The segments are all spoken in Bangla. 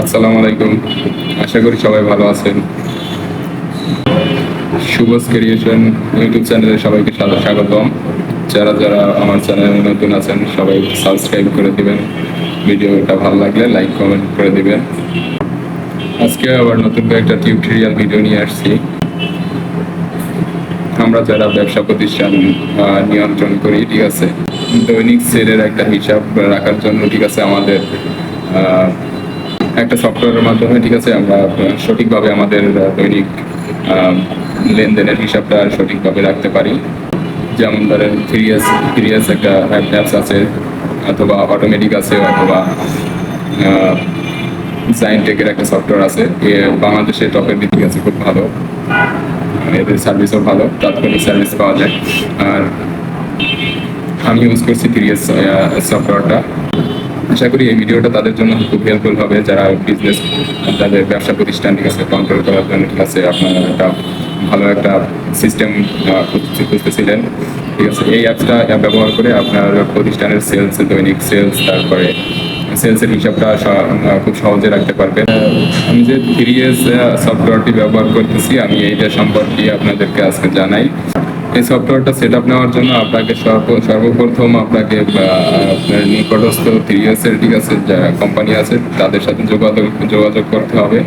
আসসালামু আলাইকুম। আশা করি সবাই ভালো আছেন। শুভস ক্রিয়েশন ইউটিউব চ্যানেলে সবাইকে স্বাগতম। যারা যারা আমার চ্যানেলে নতুন আছেন সবাই সাবস্ক্রাইব করে দিবেন। ভিডিওটা ভালো লাগলে লাইক কমেন্ট করে দিবেন। আজকে আবার নতুন একটা টিউটোরিয়াল ভিডিও নিয়ে আসছি। আমরা যারা ব্যবসা প্রতিষ্ঠান নিয়ন্ত্রণ করি, ঠিক আছে, দৈনিক সেলের একটা হিসাব রাখার জন্য, ঠিক আছে, আমাদের একটা সফটওয়্যারের মাধ্যমে, ঠিক আছে, আমরা সঠিকভাবে আমাদের দৈনিক লেনদেনের হিসাবটা সঠিকভাবে রাখতে পারি। যেমন ধরেন থ্রিএস একটা অ্যাপস আছে, অথবা অটোমেটিক আছে, অথবা সাইনটেকের একটা সফটওয়্যার আছে। বাংলাদেশে টপের দিক আছে, খুব ভালো, এদের সার্ভিসও ভালো, তাৎক্ষণিক সার্ভিস পাওয়া যায়। আর আমি ইউজ করছি থ্রিএস সফটওয়্যারটা। আশা করি এই ভিডিওটা তাদের জন্য খুব হেল্পফুল হবে, যারা বিজনেস, তাদের ব্যবসা প্রতিষ্ঠান, ঠিক আছে, কন্ট্রোল করার জন্য, ঠিক আছে, আপনারা একটা ভালো একটা সিস্টেম খুঁজতেছিলেন, ঠিক আছে। এই অ্যাপসটা ব্যবহার করে আপনার প্রতিষ্ঠানের সেলস, দৈনিক সেলস, তারপরে সেলসের হিসাবটা খুব সহজে রাখতে পারবেন। আমি যে থ্রিএস সফটওয়্যারটি ব্যবহার করতেছি, আমি এইটা সম্পর্কে আপনাদেরকে আজকে জানাই। এই সফটওয়্যারটা সেট আপ নেওয়ার জন্য আপনাকে সর্বপ্রথম আপনাকে আপনার নিকটস্থ থ্রিএস এর, ঠিক আছে, যা কোম্পানি আছে তাদের সাথে যোগাযোগ করতে হবে।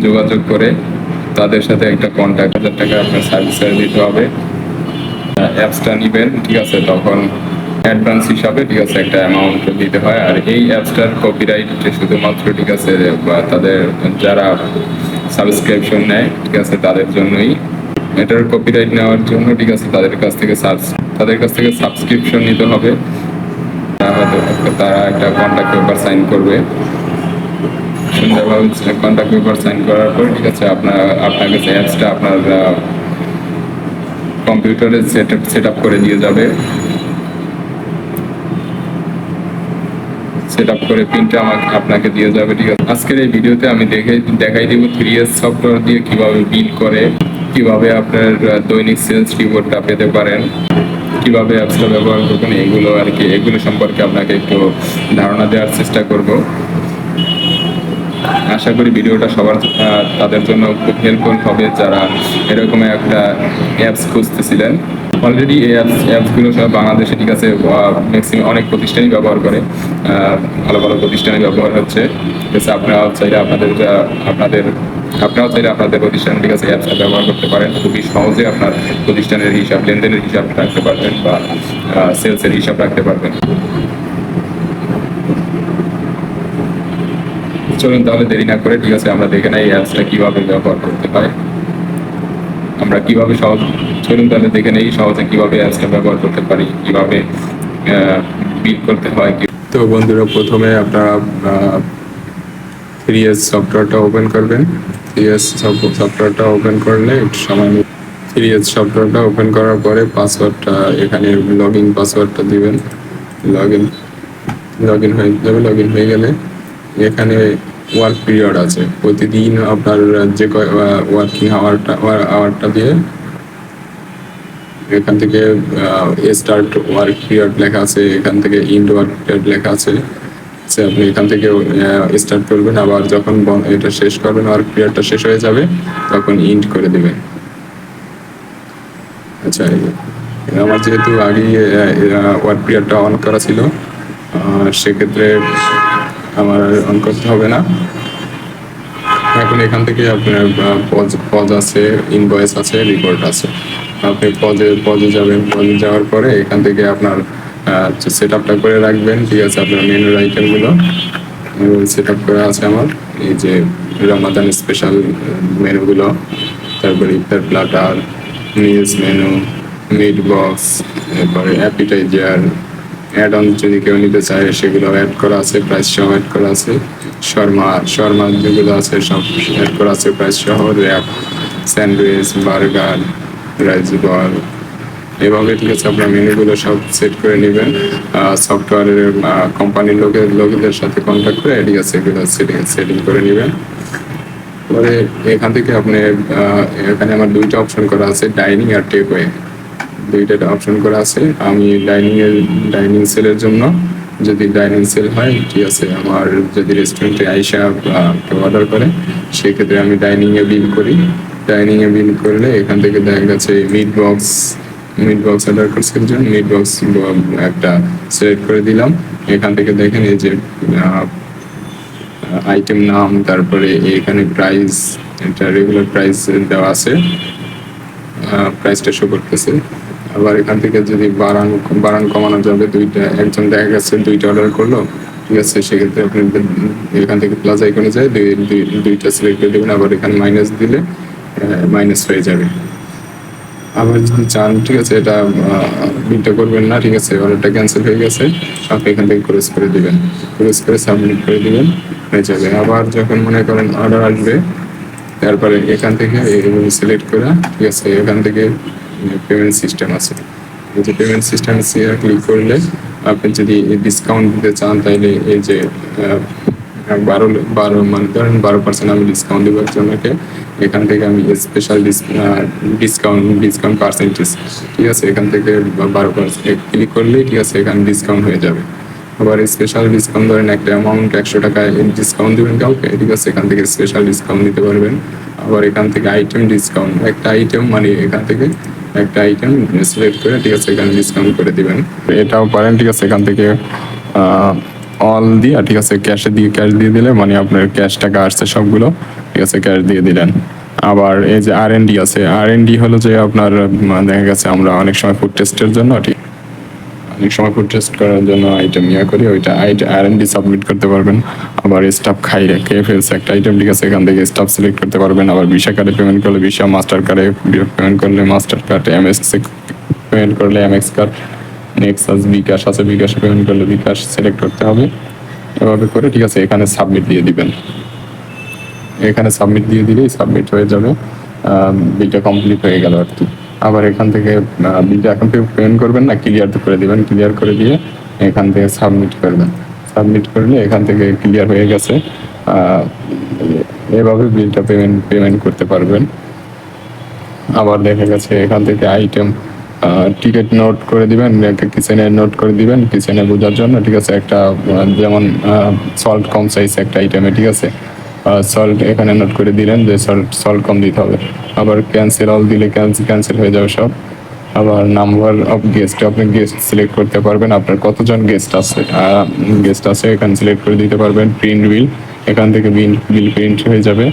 যোগাযোগ করে তাদের সাথে একটা কন্ট্যাক্ট, 1000 টাকা আপনার সার্ভিস দিতে হবে। অ্যাপসটা নেবেন, ঠিক আছে, তখন অ্যাডভান্স হিসাবে, ঠিক আছে, একটা অ্যামাউন্ট দিতে হয়। আর এই অ্যাপসটার কপিরাইট শুধুমাত্র, ঠিক আছে, তাদের যারা সাবস্ক্রিপশন নেয়, ঠিক আছে, তাদের জন্যই। এটার কপিরাইট নেওয়ার জন্য, ঠিক আছে, তাদের কাছ থেকে সাবস্ক্রিপশন নিতে হবে। তারা একটা কন্ট্যাক্ট পেপার সাইন করবে। সুন্দরভাবে কন্ট্যাক্ট পেপার সাইন করার পর, ঠিক আছে, আপনার কাছে অ্যাপসটা আপনার কম্পিউটারে সেট আপ করে দিয়ে যাবে। সেট আপ করে পিনটা আপনাকে দিয়ে যাবে, ঠিক আছে। আজকের এই ভিডিওতে আমি দেখাই দিব থ্রিএস সফটওয়্যার দিয়ে কিভাবে বিল করে, কিভাবে আপনার দৈনিক সেলস রিপোর্টটা পেতে পারেন, কিভাবে অ্যাপসটা ব্যবহার করবেন, এগুলো আর কি, এগুলো সম্পর্কে আপনাকে একটু ধারণা দেওয়ার চেষ্টা করব। আশা করি ভিডিওটা তাদের জন্য খুব হেল্পফুল হবে, যারা এরকম একটা অ্যাপস খুঁজতেছিলেন। অলরেডি এই অ্যাপসগুলো সব বাংলাদেশে, ঠিক আছে, ম্যাক্সিমাম অনেক প্রতিষ্ঠানই ব্যবহার করে, ভালো ভালো প্রতিষ্ঠানে ব্যবহার হচ্ছে, ঠিক আছে। আপনারাও চাইলে আপনাদের প্রতিষ্ঠানে, ঠিক আছে, অ্যাপসটা ব্যবহার করতে পারেন। খুবই সহজে আপনার প্রতিষ্ঠানের হিসাব, লেনদেনের হিসাব রাখতে পারবেন, বা সেলসের হিসাব রাখতে পারবেন। চলুন তাহলে দেরি না করে, ঠিক আছে, আমরা দেখে নেই এই অ্যাপসটা কিভাবে ব্যবহার করতে হয়। চলুন তাহলে দেখে নেই সহজে কিভাবে অ্যাপসটা ব্যবহার করতে পারি, কিভাবে বিল করতে হয়। তো বন্ধুরা, প্রথমে আপনারা থ্রিএস সফটওয়্যারটা ওপেন করবেন। থ্রিএস সফটওয়্যারটা ওপেন করলে একটু সময় নেবে। থ্রিএস সফটওয়্যারটা ওপেন করার পরে পাসওয়ার্ডটা, এখানে লগইন পাসওয়ার্ডটা দিবেন। লগইন হয়ে যাবে। লগইন হয়ে গেলে এখানে ওয়ার্ক পিরিয়ড আছে, প্রতিদিন আপনার যে ওয়ার্কিং আওয়ারটা দিয়ে এখান থেকে স্টার্ট ওয়ার্ক পিরিয়ড লেখা আছে, এখান থেকে ইন্ড ওয়ার্ক পিরিয়ড লেখা আছে। আপনি এখান থেকে স্টার্ট করবেন, আবার যখন এটা শেষ করবেন, ওয়ার্ক পিরিয়ডটা শেষ হয়ে যাবে, তখন ইন্ড করে দেবেন। আচ্ছা, আমার যেহেতু আগে ওয়ার্ক পিরিয়ডটা অন করা ছিল, সেক্ষেত্রে আমার অন করতে হবে না। এখন এখান থেকে আপনার পজ আছে, ইনভয়েস আছে, রিপোর্ট আছে। আপনি পজে যাবেন। পজে যাওয়ার পরে এখান থেকে আপনার সেট আপটা করে রাখবেন, ঠিক আছে। আপনার মেনুর আইটেমগুলো সেট আপ করা আছে আমার, এই যে রমাদান স্পেশাল মেনুগুলো, তারপরে ইফতার platter, meals menu, meat box, এরপরে অ্যাপিটাইজার, অ্যাড অন যদি কেউ নিতে চায় সেগুলো অ্যাড করা আছে, প্রাইস সহ অ্যাড করা আছে। শর্মা যেগুলো আছে সব অ্যাড করা আছে প্রাইস সহ। র্যাপ, স্যান্ডউইচ, বার্গার, রাইস বল, এভাবে, ঠিক আছে। আপনার মেনুগুলো সব সেট করে নেবেন। সফটওয়্যারের কোম্পানির লোকেদের সাথে কন্ট্যাক্ট করে, ঠিক আছে, এগুলো সেটিং করে নেবেন। পরে এখান থেকে আপনি এখানে আমার দুইটা অপশন করা আছে, ডাইনিং আর টেকওয়ে, দুইটা অপশন করা আছে। আমি ডাইনিং সেলের জন্য যদি ডাইনিং সেল হয়, ঠিক আছে, আমার যদি রেস্টুরেন্টে আইসা কেউ অর্ডার করে, সেক্ষেত্রে আমি ডাইনিংয়ে বিল করি। ডাইনিংয়ে বিল করলে এখান থেকে দেখা গেছে মিট বক্স অর্ডার করছে একজন, মিট বক্স একটা সিলেক্ট করে দিলাম। এখান থেকে দেখেন এই যে আইটেম নাম, তারপরে এখানে প্রাইস, এটা রেগুলার প্রাইস দেওয়া আছে, প্রাইসটা শো করতেছে। আবার এখান থেকে যদি বাড়ান কমানো যাবে, একজন দেখা গেছে দুইটা অর্ডার করলো, ঠিক আছে, সেক্ষেত্রে আপনি এখান থেকে প্লাস আইকনে যায় দুইটা সিলেক্ট করে দেবেন। আবার এখানে মাইনাস দিলে মাইনাস হয়ে যাবে। আবার যদি চান, ঠিক আছে, এটা বিলটা করবেন না, ঠিক আছে, অর্ডারটা ক্যান্সেল হয়ে গেছে, আপনি এখান থেকে ক্লোজ করে দিবেন, ক্লোজ করে সাবমিট করে দিবেন, হয়ে যাবে। আবার যখন মনে করেন অর্ডার আসবে, তারপরে এখান থেকে সিলেক্ট করা, ঠিক আছে, এখান থেকে পেমেন্ট সিস্টেম আছে, এই যে পেমেন্ট সিস্টেম ক্লিক করলে আপনি যদি ডিসকাউন্ট দিতে চান, তাইলে এই যে 12 মানে ধরেন 12% আমি ডিসকাউন্ট দেবো একজনকে, এখান থেকে আমি স্পেশাল ডিসকাউন্ট পার্সেন্টেজ, ঠিক আছে, এখান থেকে 12% ক্লিক করলেই, ঠিক আছে, এখানে ডিসকাউন্ট হয়ে যাবে। আবার স্পেশাল ডিসকাউন্ট ধরেন একটা অ্যামাউন্ট 100 টাকা ডিসকাউন্ট দেবেন কাউকে, ঠিক আছে, এখান থেকে স্পেশাল ডিসকাউন্ট দিতে পারবেন। আবার এখান থেকে আইটেম ডিসকাউন্ট, একটা আইটেম মানে এখান থেকে একটা আইটেম সিলেক্ট করে, ঠিক আছে, এখানে ডিসকাউন্ট করে দিবেন। এটাও পারেন, ঠিক আছে, এখান থেকে অল দিয়ে, ঠিক আছে, ক্যাশ দিয়ে দিলে মানে আপনার ক্যাশ টাকা আসছে সবগুলো, ঠিক আছে, ক্যাশ দিয়ে দিলেন। আবার এই যে R&D আছে, R&D হলো যে আপনার দেখা গেছে আমরা অনেক সময় ফুড টেস্টের জন্য, অনেক সময় ফুড টেস্ট করার জন্য আইটেম করি, ওইটা R&D সাবমিট করতে পারবেন। আবার স্টাফ খেয়ে ফেলছে একটা আইটেম, ঠিক আছে, এখান থেকে স্টাফ সিলেক্ট করতে পারবেন। আবার ভিসা কার্ডে পেমেন্ট করলে ভিসা, মাস্টার কার্ডে পেমেন্ট করলে মাস্টার কার্ড, MX পেমেন্ট করলে MX কার্ড, নেক্সাস বিকাশ আছে, বিকাশে পেমেন্ট করলে বিকাশ সিলেক্ট করতে হবে। এভাবে করে, ঠিক আছে, এখানে সাবমিট দিয়ে দিবেন। এখানে সাবমিট দিয়ে দিলেই সাবমিট হয়ে যাবে, বিলটা কমপ্লিট হয়ে গেল আর কি। আবার এখান থেকে বিলটা এখন থেকে পেমেন্ট করবেন না, ক্লিয়ার করে দিবেন, ক্লিয়ার করে দিয়ে এখান থেকে সাবমিট করবেন। সাবমিট করলে এখান থেকে ক্লিয়ার হয়ে গেছে। এভাবে বিলটা পেমেন্ট করতে পারবেন। আবার দেখা গেছে এখান থেকে আইটেম টিকিট নোট করে দিবেন, কিচেনে নোট করে দিবেন, কিচেনে বোঝার জন্য, ঠিক আছে, একটা যেমন সল্ট কম সাইজ একটা আইটেমে, ঠিক আছে, সল্ট এখানে নোট করে দিলেন যে সল্ট কম দিতে হবে। আবার ক্যান্সেল অল দিলে ক্যান্সেল হয়ে যাবে সব। আবার নাম্বার অফ গেস্ট, আপনি গেস্ট সিলেক্ট করতে পারবেন, আপনার কতজন গেস্ট আছে এখানে সিলেক্ট করে দিতে পারবেন। প্রিন্ট বিল, এখান থেকে বিল প্রিন্ট হয়ে যাবে।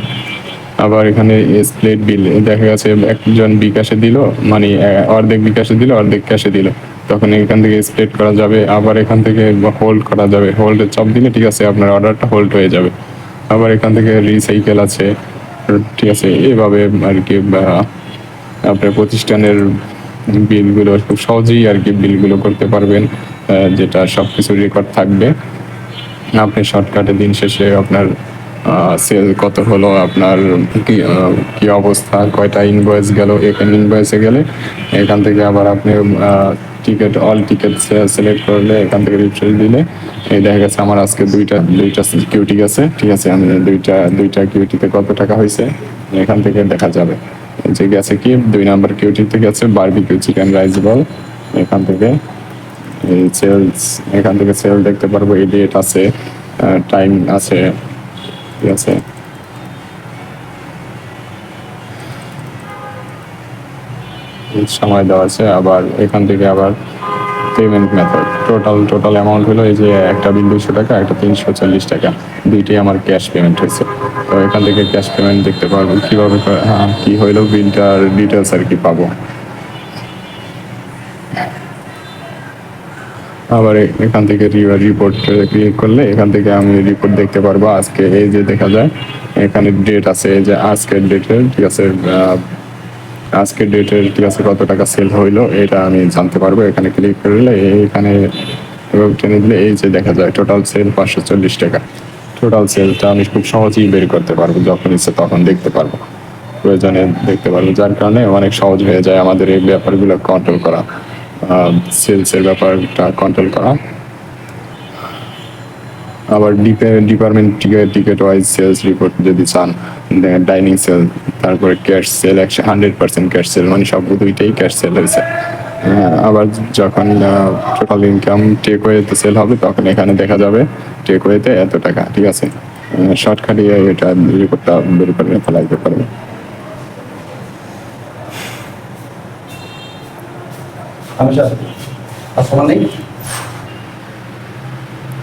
আবার এখানে স্প্লিট বিল, দেখা গেছে একজন বিকাশে দিল, মানে অর্ধেক বিকাশে দিল, অর্ধেক ক্যাশে দিল, তখন এখান থেকে স্প্লিট করা যাবে। আবার এখান থেকে হোল্ড করা যাবে, হোল্ডের চাপ দিলে, ঠিক আছে, আপনার অর্ডারটা হোল্ড হয়ে যাবে। আবার এখান থেকে রিসাইকেল আছে, ঠিক আছে, এভাবে আর কি আপনার প্রতিষ্ঠানের বিলগুলো খুব সহজেই আর কি বিলগুলো করতে পারবেন, যেটা সব কিছু রেকর্ড থাকবে। আপনি শর্টকাটে দিন শেষে আপনার সেল কত হলো, আপনার কি অবস্থা, কয়টা ইনভয়েস গেল, এখানে ইনভয়েসে গেলে এখান থেকে আবার আপনি অল টিকিট সিলেক্ট করলে এখান থেকে রিফ্রেশ দিলে এই দেখা গেছে আমার আজকে দুইটা কিউটি গেছে, ঠিক আছে, আমি দুইটা কিউটিতে কত টাকা হয়েছে এখান থেকে দেখা যাবে। যে গেছে কি 2 নাম্বার কিউটিতে গেছে বারবিকিউ চিকেন রাইস বল, এখান থেকে সেল দেখতে পারবো, এই ডেট আছে, টাইম আছে, ঠিক আছে। সময় দেওয়া আছে। আবার এখান থেকে আবার পেমেন্ট মেথড, টোটাল অ্যামাউন্ট হলো এই যে একটা বিল 200 টাকা, একটা 340 টাকা, দুইটাই আমার ক্যাশ পেমেন্ট হয়েছে। তো এখান থেকে ক্যাশ পেমেন্ট দেখতে পারবো কিভাবে, কি হইলো বিলটার ডিটেলস আর কি পাবো। আবার এখান থেকে রিপোর্ট ক্লিক করলে এখান থেকে আমি রিপোর্ট দেখতে পারবো। আজকে এই যে দেখা যায় এখানে ডেট আছে, এই যে আজকের ডেটের, ঠিক আছে, ঠিক আছে, কত টাকা সেল হইলো এটা আমি জানতে পারবো। এখানে ক্লিক করলে এখানে টেনে দিলে এই যে দেখা যায় টোটাল সেল 540 টাকা। টোটাল সেলটা আমি খুব সহজেই বের করতে পারবো, যখন ইচ্ছে তখন দেখতে পারবো, প্রয়োজনে দেখতে পারবো, যার কারণে অনেক সহজ হয়ে যায় আমাদের এই ব্যাপারগুলো কন্ট্রোল করা, সেলসের ব্যাপারটা কন্ট্রোল করা। আবার department ticket wise sales report যদি চান, ডাইনিং সেল, তারপরে ক্যাশ সেল 100% ক্যাশ সেল, মানে সব দুইটাই ক্যাশ সেল হয়েছে, আবার যখন টোটাল ইনকাম টেক ওয়েতে সেল হবে তখন এখানে দেখা যাবে টেক ওয়েতে এত টাকা, ঠিক আছে। শর্টকাটে এটা রিপোর্টটা বের করে ফেলাইতে পারবে।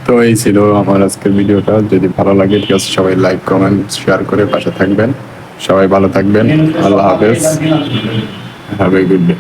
তো এই ছিল আমার আজকের ভিডিওটা। যদি ভালো লাগে ঠিক আছে, সবাই লাইক কমেন্ট শেয়ার করে পাশে থাকবেন। সবাই ভালো থাকবেন। আল্লাহ হাফেজ। Have a good day.